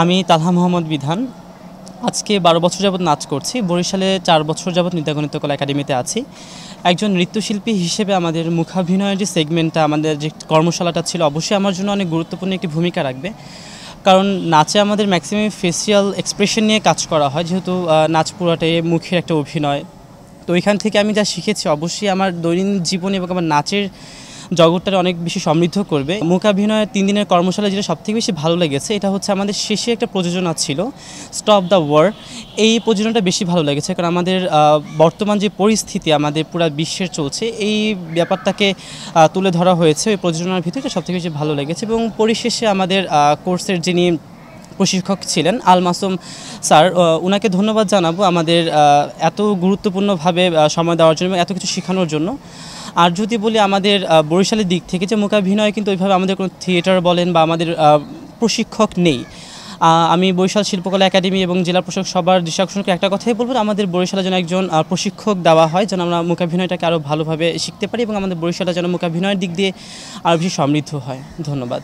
আমি তালহা মোহাম্মদ বিধান। আজকে 12 বছর যাবত নাচ করছি। বরিশালে 4 বছর যাবত নৃত্যাগণিত কলা একাডেমিতে আছি। একজন নৃত্যশিল্পী হিসেবে আমাদের মুখাভিনয়ের যে সেগমেন্টটা, আমাদের যে কর্মশালাটা ছিল, অবশ্যই আমার জন্য অনেক গুরুত্বপূর্ণ একটি ভূমিকা রাখবে। কারণ নাচে আমাদের ম্যাক্সিমাম ফেসিয়াল এক্সপ্রেশন নিয়ে কাজ করা হয়, যেহেতু নাচ পুরাটাই মুখের একটা অভিনয়। তো এখান থেকে আমি যা শিখেছি, অবশ্যই আমার দৈনন্দিন জীবনে এবং আমার নাচের জগৎটা অনেক বেশি সমৃদ্ধ করবে। মূকাভিনয়ের 3 দিনের কর্মশালা যেটা সবথেকে বেশি ভালো লেগেছে, এটা হচ্ছে আমাদের শেষে একটা প্রযোজনা ছিল, স্টপ দ্য ওয়ার। এই প্রযোজনাটা বেশি ভালো লেগেছে, কারণ আমাদের বর্তমান যে পরিস্থিতি আমাদের পুরো বিশ্বের চলছে, এই ব্যাপারটাকে তুলে ধরা হয়েছে ওই প্রযোজনার ভিতরে, সবথেকে বেশি ভালো লেগেছে। এবং পরিশেষে আমাদের কোর্সের যিনি প্রশিক্ষক ছিলেন আল মাসুম স্যার, ওনাকে ধন্যবাদ জানাবো আমাদের এত গুরুত্বপূর্ণভাবে সময় দেওয়ার জন্য এবং এত কিছু শেখানোর জন্য। আর যদি বলি আমাদের বরিশালের দিক থেকে, যে মূকাভিনয় কিন্তু ওইভাবে আমাদের কোনো থিয়েটার বলেন বা আমাদের প্রশিক্ষক নেই। আমি বরিশাল শিল্পকলা একাডেমি এবং জেলা প্রশাসক সবার দৃষ্টি আকর্ষণ করে একটা কথাই বলবো, আমাদের বরিশালে যেন একজন প্রশিক্ষক দেওয়া হয়, যেন আমরা মূকাভিনয়টাকে আরও ভালোভাবে শিখতে পারি এবং আমাদের বরিশালে যেন মূকাভিনয়ের দিক দিয়ে আরও বেশি সমৃদ্ধ হয়। ধন্যবাদ।